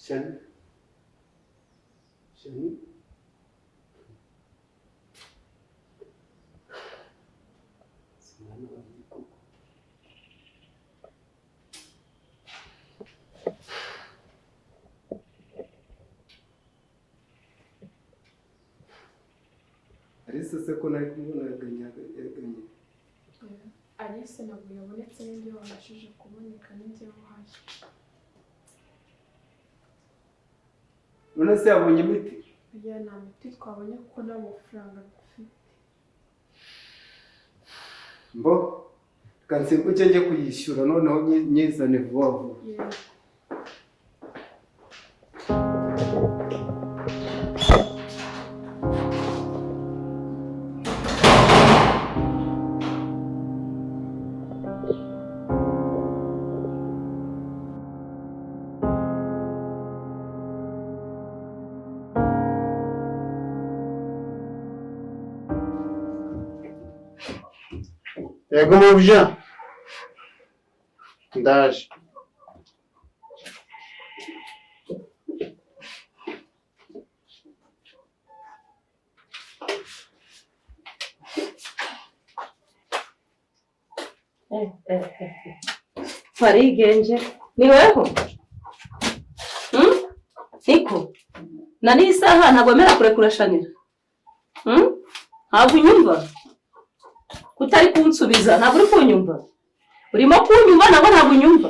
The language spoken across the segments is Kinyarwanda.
Shani. Shani. Simwana wabiko. Alice se ko nari kumubona yaganye. Alice ntabwo yabonetse n'ibyo wabashije kuboneka n'ibyo wahaje. None se yabonye imiti? Ya nta miti twabonye kuko nta mafaranga dufite. Mbo kansimbuke njye kuyishyura noneho nyizane vuba vuba. Yego mubya ndaje Farigenje ni weho Niko nani isaha ntabwo mera kure shanira ntabwo unyumva kutari kunsubiza ntabwo uri kunyumva urimo kunyumva ntabwo unyumva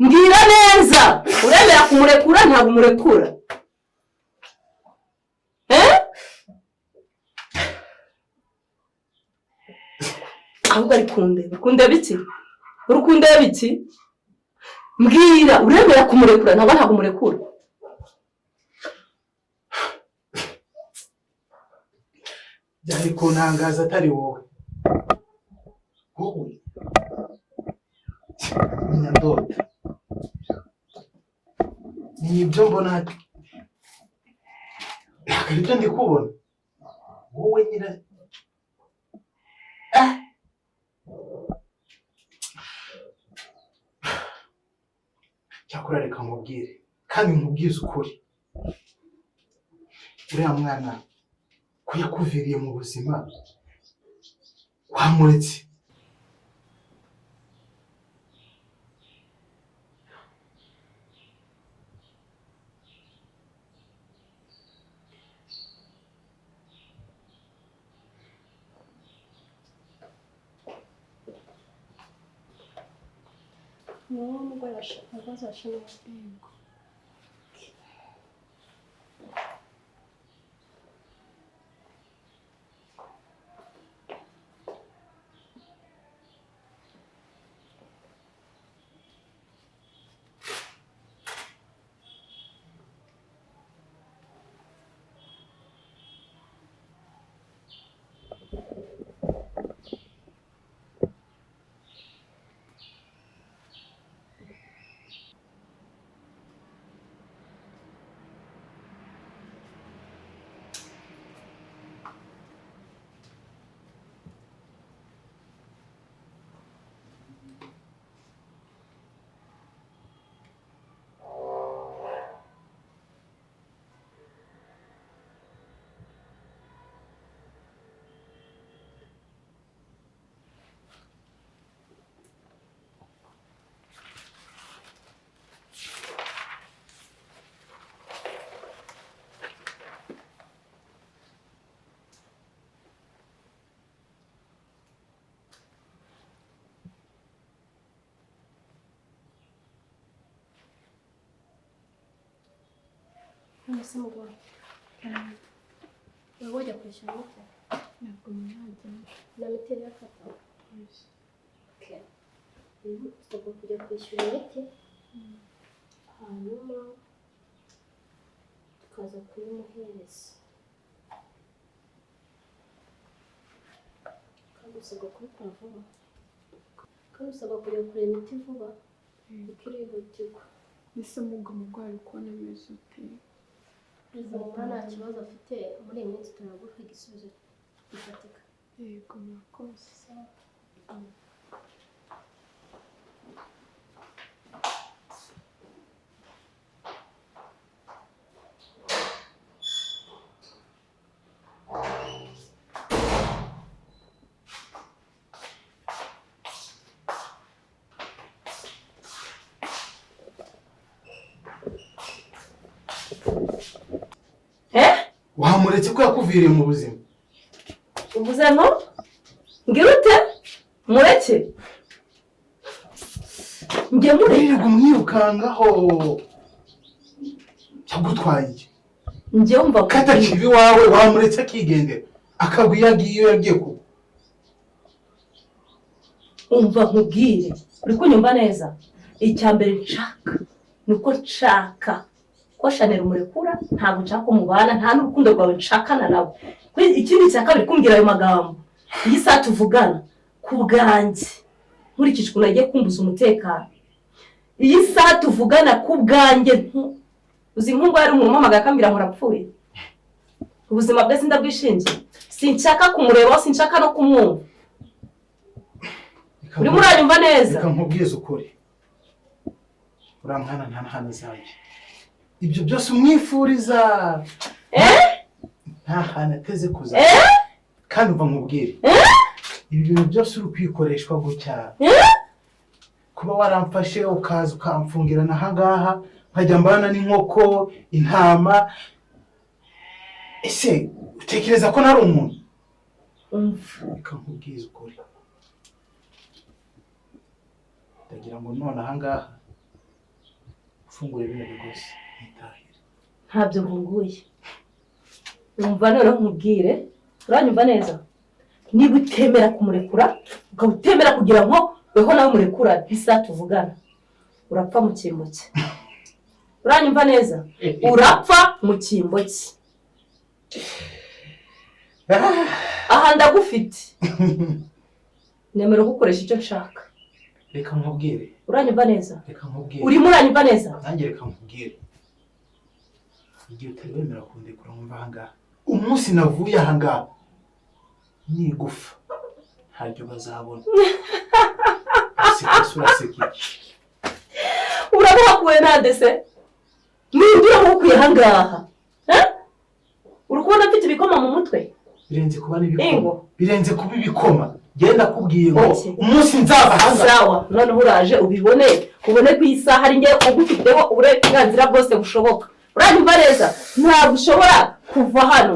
mbwira neza uremera kumurekura ntabwo umurekura ahubwo ari kundeba iki urukundeba iki mbwira uremera kumurekura ntabwo umurekura byari kuntangaza atari wowe nyandota ni ibyo mbona ntabwo aribyo ndi kubona wowe nyine cyakora reka nkubwire kandi nkubwize ukuri uriya mwana ko yakuviriye mu buzima wamuretse Niba umugore azashaka yego. Nasi mugore. Wewe wajya kwishyura mute? Ntabwo mwajya. Na miti yafata. Okay. Tugomba kujya kwishyura imiti. Hanyuma tukaza kuyimuhereza. Kandi usabwa kubikora vuba. Kandi usabwa kujya kureba imiti vuba. Ikirihutirwa. Ese umurwayi ukubona ameze ute? Nta kibazo afite muri iyi minsi turaguha igisubizo gifatika. Yego murakoze. wamuretse ko yakuviriye mu buzima. uvuze ngo ngira ute mureke njye mureka Wirirwa umwirukangaho cyagutwaye iki? njye umva Katakibi wawe wamuretse akigendera akagwa iyo agiye iyo yagiye kuba. umva nkubwire uri kunyumva neza icya mbere nshaka nuko nshaka ko Chanel umurekura ntabwo nshaka umubana nta n'urukundo rwawe nshakana nawe ikindi cya kabiri kumbwira ayo magambo iyi saa tuvugana ku bwanjye nkurikije ukuntu agiye kumbuza umutekano iyi saa tuvugana ku bwanjye uzi nk'ubwo yari umuntu umamagaye akambwira ngo urapfuye ubuzima bwe sindabwishingiye sinshaka kumureba sinshaka no kumwumva urimo uranyumva neza reka nkubwize ukuri uramwana nta hana zanjye ibyo byose umwifuriza nta hana ateze kuza kandi umva nkubwire ibi bintu byose uri kwikoreshwa gutya kuba waramfashe ukaza ukamfungirana aha ngaha nkajya mbana n'inkoko intama ese utekereza ko nari umuntu reka nkubwize ukuri ndagira ngo none aha ngaha ufungure bino bigozi nitahire ntabyo mvunguye umva noneho nkubwire uranyumva neza niba utemera kumurekura ukaba utemera kugira ngo weho nawe murekura bisa tuvugana urapfa mu cyimbo cye uranyumva neza urapfa mu cyimbo cye aha ndagufite nemera gukoresha icyo nshaka reka nkubwire uranyumva neza reka nkubwire urimo uranyumva neza nanjye reka nkubwire igihe utari wemera kundekura nkumva aha ngaha umunsi navuye aha ngaha nigufa ntaryo bazabona uraseka iki urabakuye nande se ninde uramukuye aha ngaha uri kubona mfite ibikoma mu mutwe birenze kuba n'ibikoma birenze kuba ibikoma genda kubwiye ngo umunsi nzaba hanga sawa noneho uraje ubibone ubone ku isaha ari ngiye kugufiteho uburenganzira bwose bushoboka uranyumva neza ntabwo ushobora kuva hano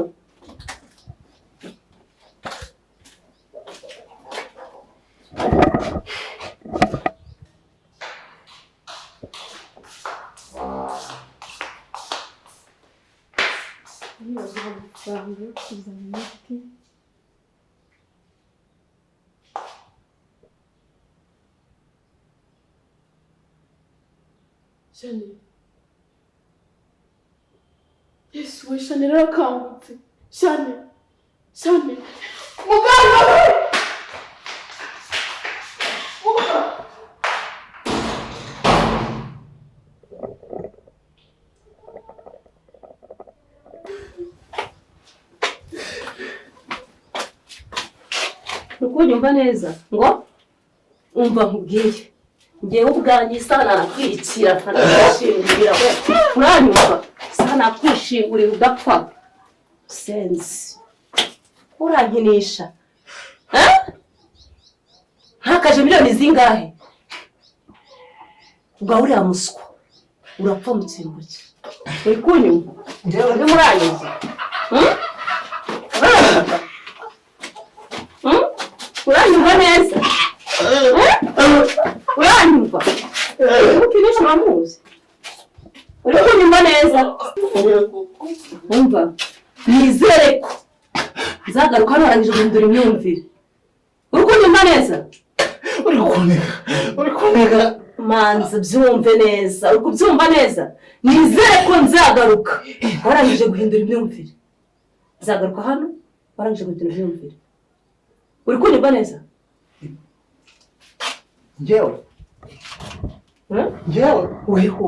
Chanel. Yesu we Chanel arakangutse. Chanel. Chanel. Muganga we! Nukunyumva neza ngo umva nkubwiye ngewe ubwanjye isa nakwicira nanakwishingurira we uranyumva isa nakwishingurira udapfa sense urankinisha ntakaje miliyoni zingahe ubwo uriya muswa urapfa mu cyimbo cye uri kunyumva ngewe ndi muranyumva uranyumva neza uranyumva ukinisha uramuzi uri kunyumva neza umva nizere ko nzagaruka hano warangije guhindura imyumvire uri kunyumva neza uri kuneka manza byumve neza uri kubyumva neza nizere ko nzagaruka warangije guhindura imyumvire nzagaruka hano warangije guhindura imyumvire uri kunyumva neza ngewe weho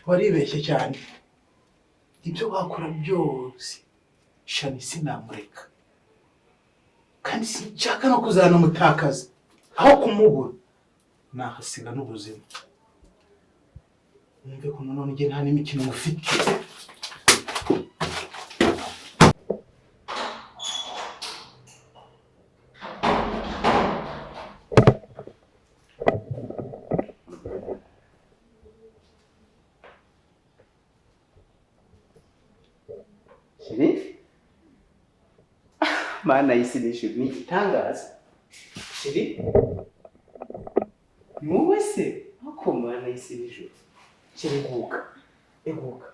waribeshye cyane ibyo wakora byose shani sinamureka kandi sinshaka no kuzanamutakaza aho kumubura nahasiga n'ubuzima numve ko none nge nta n'imikino mufite Mana y'isi n'ijuru ni igitangaza. Sheri? Ni wowe se? Ako Mana y'isi n'ijuru. Sheri eguka.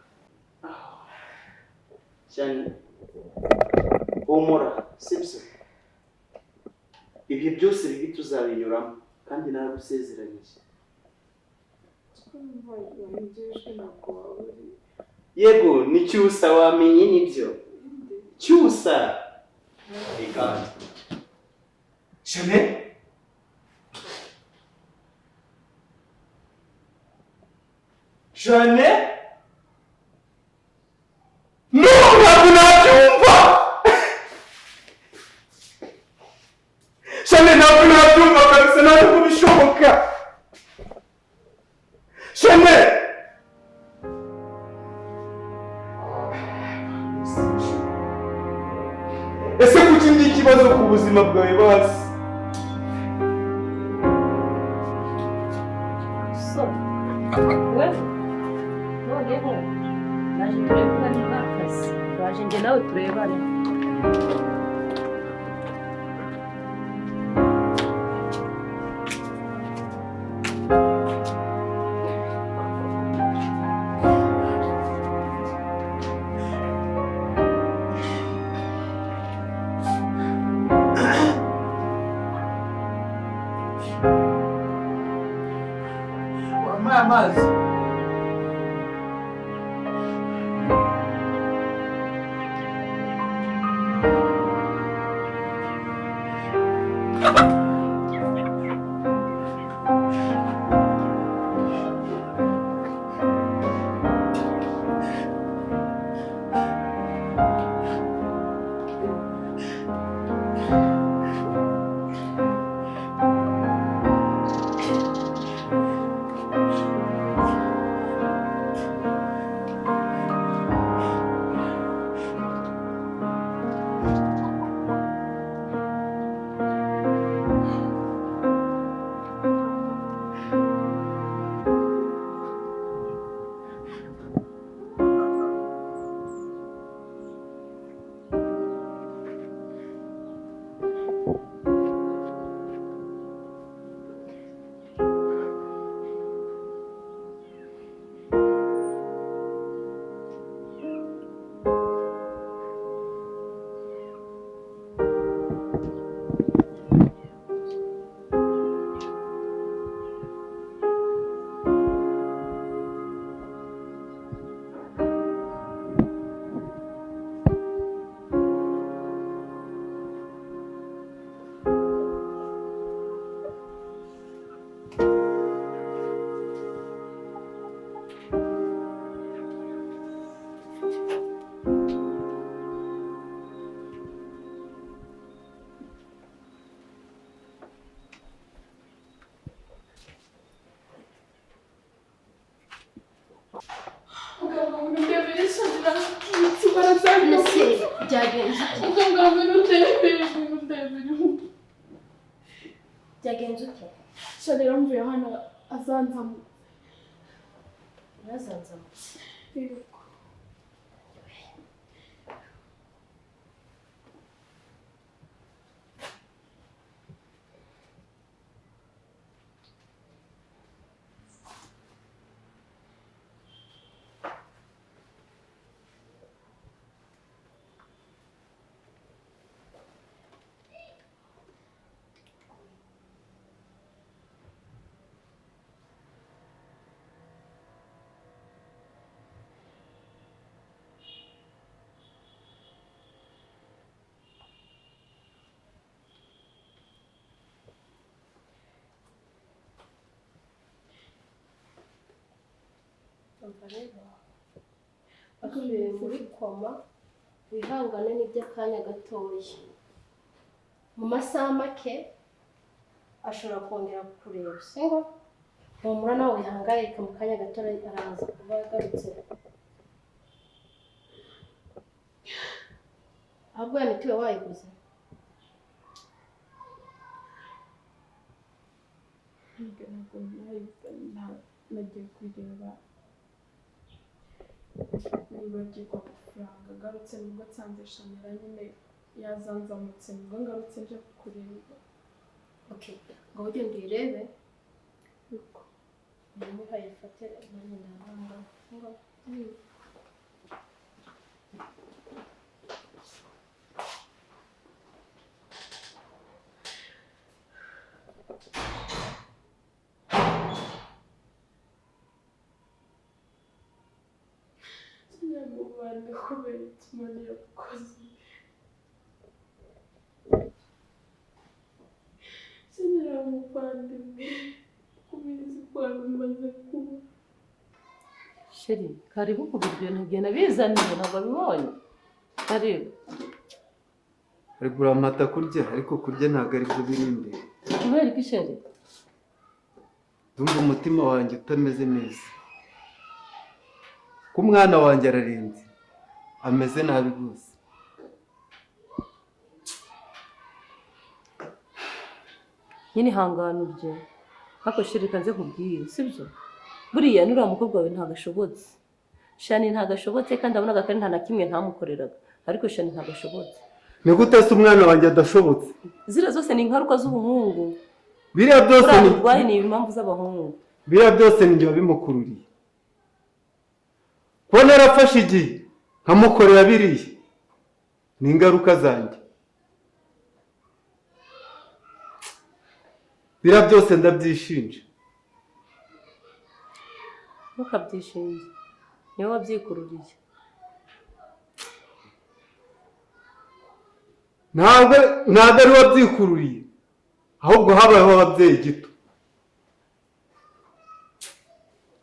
Cyane. Humura, sibyo? Ibyo byose bibi tuzabinyuramo kandi naragusezeranyije. Yego, ni cyusa wamenye nibyo. Cyusa. Reka. Chanel? Chanel? No, ntabwo nabyumva! Chanel, ntabwo nabyumva kabisa, ntabwo bishoboka! Chanel! Ese kuki ndi ikibazo ku buzima bwawe basi? So, wewe noneho naje turebana n'akazi waje njye nawe turebane. Amazi. Byagenze ute? Shalera mvuye hano azanzamu. Yazanzamutse. Yego. Asubiye muri koma wihangane n'iby'akanya gatoya mu masaha make ashobora kongera kureba singo humura nawe wihangayika mu kanya gato araza kuba yagarutse ahubwo ya miti we wayiguze nagiye kureba nibagirwa amafaranga agarutse nubwo nsanze shamira nyine yazanzamutse ngo ngarutse nje kukureba. Okay, ngo ugende uyirebe. Niba yifate nanjye ndahanga. Ngo Nyamubanda kubera ikimani yakoze. Sinira umuvandimwe kubizi kwawe umaze kuba. Sheri, karibu kubiryo ntugenda bizaniye ntabwo bibonye. Karibu. Arigura amata kurya ariko kurya ntabwo ari byo biri imbere. Kubera iki Sheri? Ndumva umutima wanjye utameze neza. Ko umwana wanjye ararembye. Ameze nabi rwose. Nyine hangana urye. Hako Sheri kanze kubwira, sibyo? Buriya nuriya mukobwa wawe ntagashobotse. Shani ntagashobotse kandi abonaga kandi nta na kimwe ntamukoreraga. Ariko Shani ntagashobotse. Ni gute se umwana wanjye adashobotse? Zira zose ni ingaruka z'ubuhungu. Biriya byose ni urwaye ni impamvu z'abahungu. Biriya byose ni njye wabimukururiye. Ko narafashe igihe nkamukorera biriya. Ni ingaruka zanjye. Biriya byose ndabyishinja. Ntukabyishinje. Niwe wabyikururiye. Ntabwo ari wabyikururiye. Ahubwo habayeho ababyeyi gito.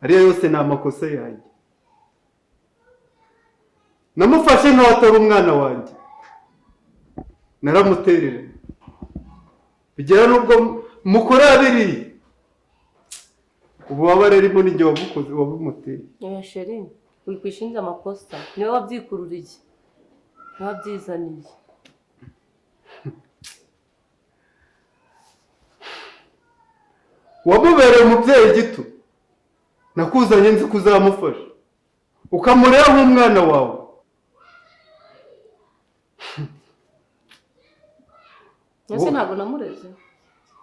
Ariya yose ni amakosa yanjye. Namufashe nkaho atari umwana wanjye. Naramuterera. Bigera nubwo mukorera biriya. Ububabare rimo ni njye wabukoze wabumuteye. Oya Sheri, wikwishinja amakosa. Niwe wabyikururiye. Niwe wabyizaniye. Wamubereye umubyeyi gito. Nakuzanye nzi kuzamufasha. Ukamurera nk'umwana wawe. Ese ntabwo namureze.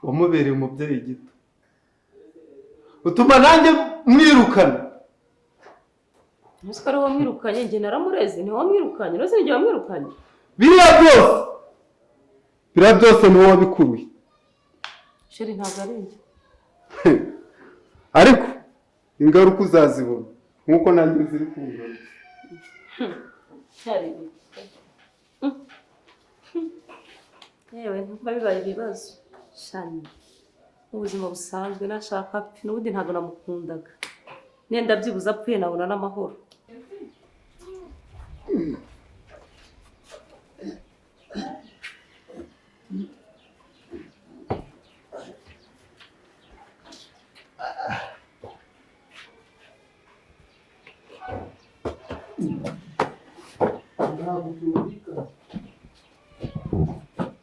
Wamubereye umubyeyi gito. Utuma nanjye mwirukana. Musikari wamwirukanye njye naramureze ni wamwirukanye. Rose njye wamwirukanye. Biriya byose ni wowe wabikuruye. Sheri ntabwo ari njye. Ariko ingaruka uzazibona nkuko nanjye ziri kungana. Sheri. Yewe ntumva bibaye ibibazo. Shani. Ubuzima busanzwe nashaka pe n'ubundi ntabwo namukundaga. Nenda byibuza apfuye nabona n'amahoro.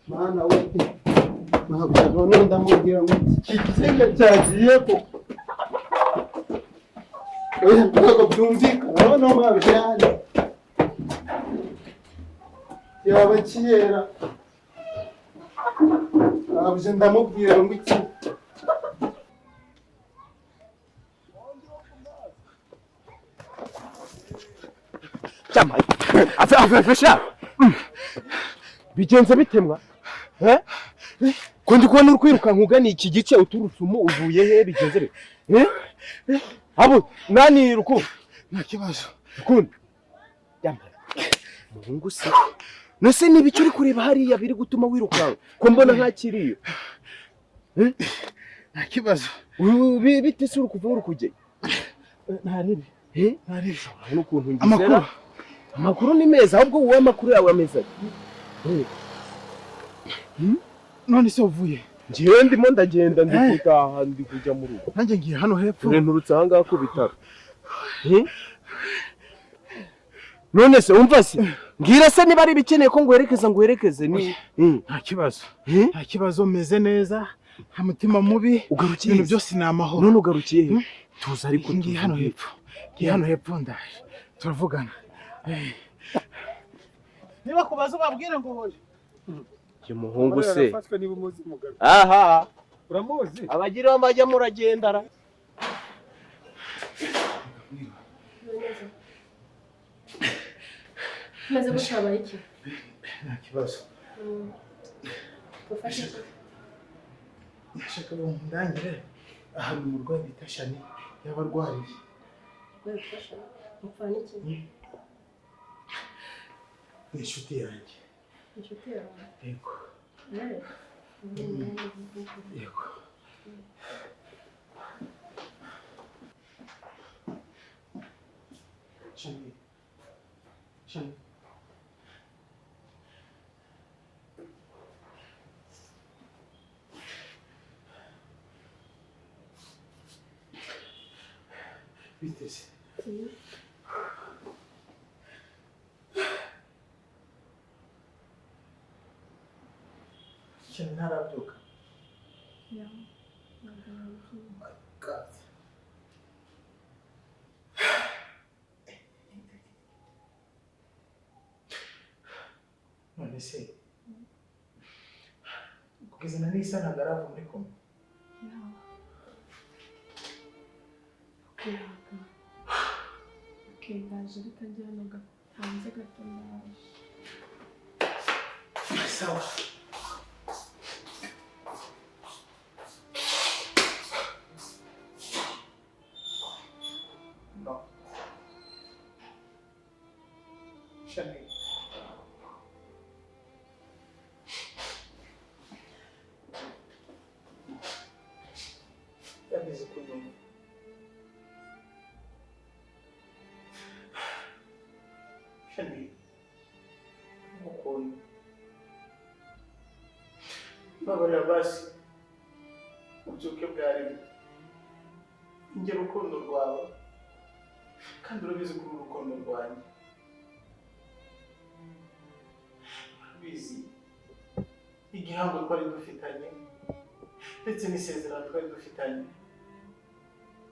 Mana wote. Ntabwo ndamubwira ngo ikizinga cyagiye ko. Oya ntabwo byumvikana no mabijyane. Yaba kiyera. Ntabwo ndamubwira ngo iki. Chama. Afasha. Bigenze bitemwa. Ko ndi kubona uri kwiruka nkugana iki gice uturutsumo uvuye he bigenze be? Abo nani ruku? Nta kibazo. Rukundo. Yamba. Muhungu se. Nose nibice uri kureba hariya biri gutuma wiruka. Ko mbona ntakiriyo. Nta kibazo. Bite se uri kuva uri kujye? Ntaribi. Ntaribi. N'ukuntu ngizera. Amakuru ni meza ahubwo wowe amakuru yawe ameze. None se uvuye? Ngiye ndimo ndagenda ndi kutaha ndi kujya mu rugo. Nanjye ngiye hano hepfo. Nturutse aha ngaha ku bitaro. None se umva se ngira se niba ari bikeneye ko nguherekeze ni nta kibazo. Nta kibazo meze neza. Nta mutima mubi. Ugarukiye ibintu byose ni amahoro. None ugarukiye he? Tuza ariko ngiye hano hepfo. Ngiye hano hepfo ndaje. Turavugana. Niba kubaza ubabwire ngo hoye. uyu muhungu se yarafashwe niba umuzi umugabo aha uramuzi abagiraho amajya muragendara Maze gushabaye iki? nta kibazo Gufasha iki? ndashaka bamundangire ahantu umurwayi bita Shani yaba arwariye. Wewe gufasha mupfana iki? Ni inshuti yanjye. Inshuti yawe? Yego. Yego. Shani. Shani. Biteze. Shani ntarabyuka. God. None se kugeza na n'isa ntabwo arava muri koma. Ndaje bitajyanaga hanze gato ndaje. Sawa. No. Shani. Ndabizi ko nyuma. Shani. Mukunda. Babarira basi. Ubyuke bwarimo. Ingera urukundo rwawe. Kandi urabizi ko uru rukundo rwanjye. Urabizi igihango twari dufitanye ndetse n'isezerano twari dufitanye.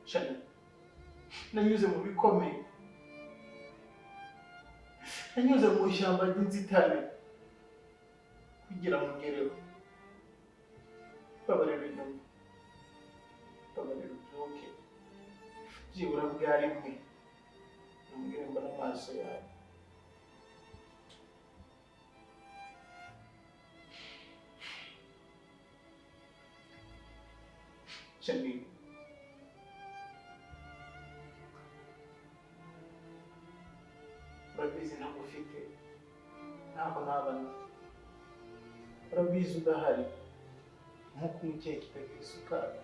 Shani, nanyuze mu bikomeye. Nanyuze mu ishyamba ry'inzitane kugira ngo ngereho. Babarira inyuma. Babarira ubyuke. Byibura bwa rimwe. Umbwire mbona amaso yawe. Shani. Urabizi ntabwo ufite. Ntabwo nabana. Urabizi udahari. Nk'uko umukeke utagira isukari.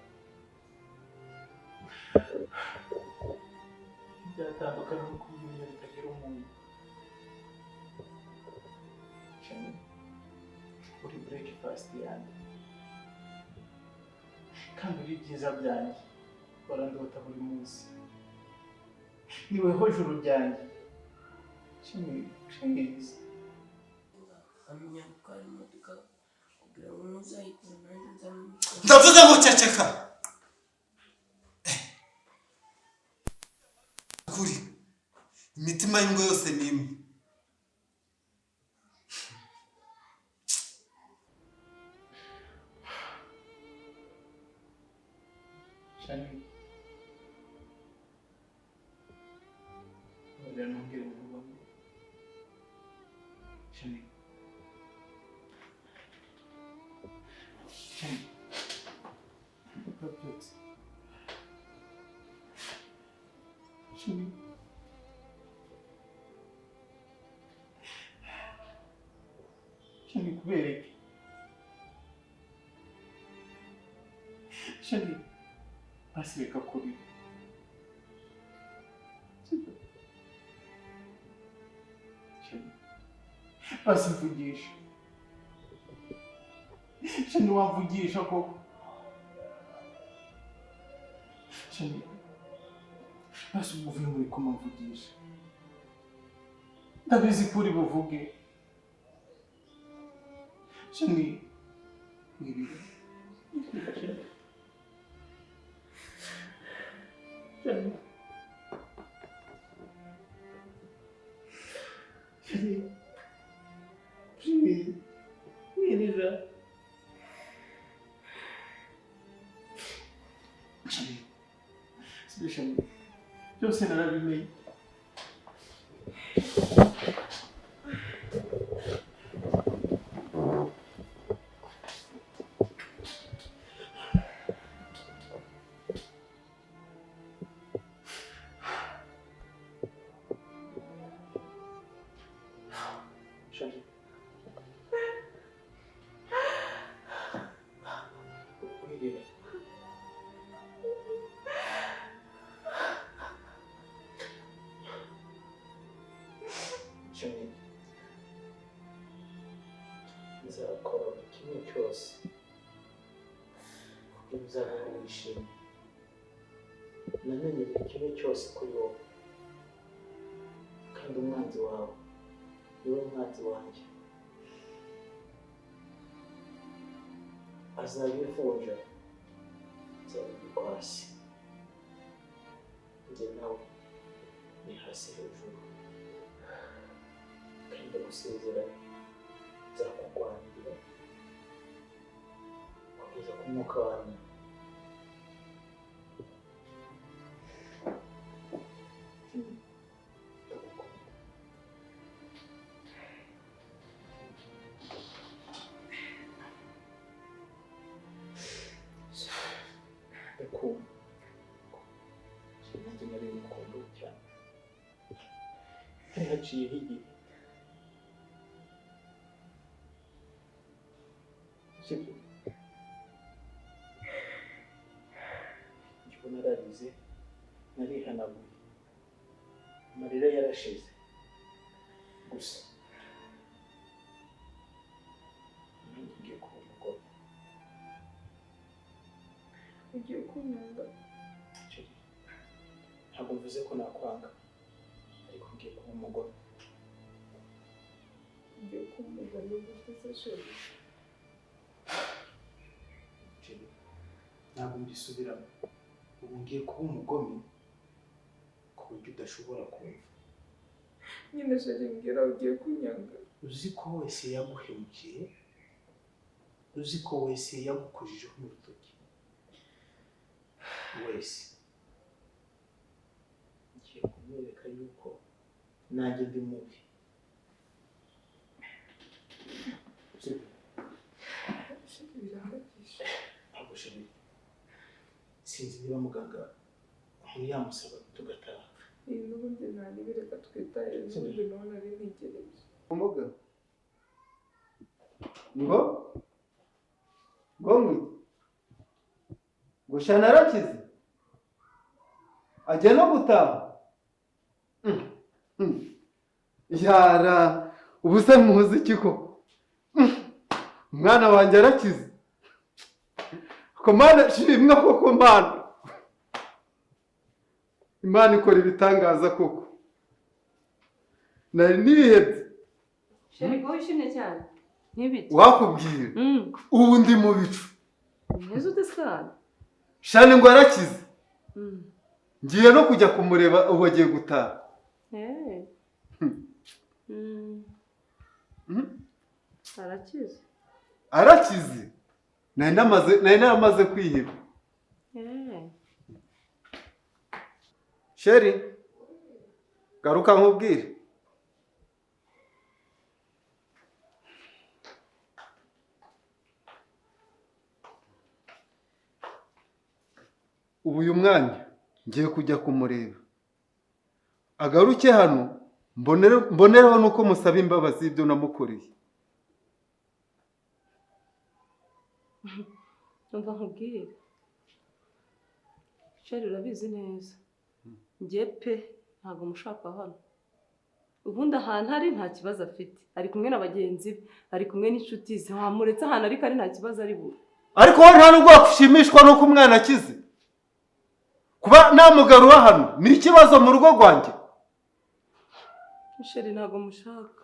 Byatandukana no kumenya bitagira umuntu. Shani, uri breakfast yanjye. Kandi uri byiza byanjye. Barandota buri munsi. Niweho juru ryanjye. Shani, please. Amenya ko ari imodoka kugira ngo ntuzayikore nanjye nzamwikora. Ndavuze ngo ceceka. Kuri imitima y'ingo yose ni imwe. Shani. Uriya ntubwire mu rugo. Shani. Shani. Urabyutse. Shani. Shani kubera iki? Shani. Basi reka kuri. Shani. Basi mvugisha. Shani wamvugisha koko. Shani. Basi uvuye muri koma mvugisha. Ndabizi ko uri buvuge. Shani. Wirira. Shani. Shani. Please. shami byose narabimenye. Shami wirira. Shami nzakora buri kimwe cyose kugira uzabone wishimye. Namenye buri kimwe cyose kuri wowe kandi umwanzi wawe niwe mwanzi wanjye. Azabivunja nzabibikwa hasi, njye nawe ni hasi hejuru, kandi ndagusezeranya nzakurwanirira kugeza ku mwuka wanjye. Ndakunda nanjye nari mukunda cyane. Hari haciyeho igihe sibyo njyewe nararize narihanaguye amarira yarashize gusa nanjye ngiye kuba umugore. Ugiye kunyanga? Ntabwo mvuze ko nakwanga ariko ngiye kuba umugore. Ugiye kuba umugore gusa sheri? Ntabwo mbisubiramo. Ubu ngiye kuba umugome ku buryo udashobora kumva. Nyine sheri mbwira ugiye kunyanga. Uzi ko wese yaguhemukiye, uzi ko wese yagukojejeho n'urutoki wese, ngiye kumwereka yuko nanjye ndi mubi. Sheri birahagije. Ntabwo sheri, sinzi niba muganga umuntu yamusaba tugataha. Iyi n'ubundi ntanibireka twitaye n'ubundi nawe nari ntegereje. Umuga ngo gushana arakize ajya no gutaha. Yara ubusa muzi iki koko? Umwana wanjye arakize ko mana shimwa koko mana. Imana ikora ibitangaza koko. Nari nibihebye. Sheri ko wishimye cyane n'ibiti Wakubwira ubu ndi mu bicu. neza udasana Shani ngo arakize. Ngiye no kujya kumureba ubu agiye gutaha. arakize Arakize. Nari namaze kwiheba. Sheri garuka nkubwire. Ubu uyu mwanya ngiye kujya kumureba. Agaruke hano mbonereho nuko musaba imbabazi ibyo namukoreye. Umva nkubwire Sheri urabizi neza njye pe ntabwo mushaka hano. Ubundi ahantu ari nta kibazo afite, ari kumwe na bagenzi be, ari kumwe n'inshuti ze, wamuretse ahantu ariko ari nta kibazo ari buri. Ariko wowe nta nubwo wakwishimishwa nuko umwana akize. Kuba namugarura hano ni ikibazo mu rugo rwanjye. Sheri ntabwo mushaka.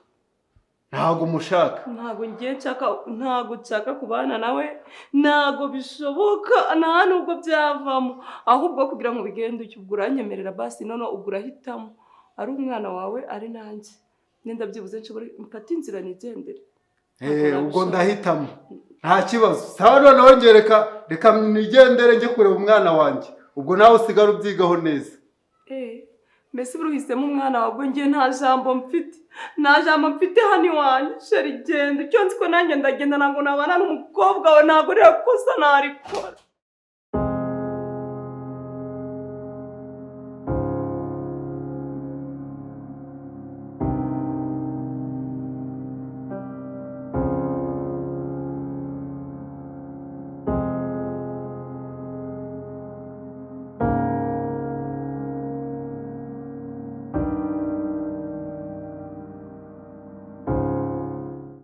Ntabwo mushaka. Ntabwo ngiye nshaka kubana nawe, ntabwo bishoboka, nta nubwo byavamo. Ahubwo kugira ngo bigende ucyo ubwo uranyemerera basi none ubwo urahitamo ari umwana wawe ari nanjye. Nenda byibuze nshobora mfata inzira nigendere. Ubwo ndahitamo. Nta kibazo. Sawa none wongereka reka nigendere njye kureba umwana wanjye. ubwo nawe usigara ubyigaho neza. mbese uruhisemo umwana wawe ngiye nta jambo mfite hano iwanyu sheri genda icyo nzi ko nanjye ndagenda ntabwo nabana n'umukobwa wawe ntabwo rero kosa narikora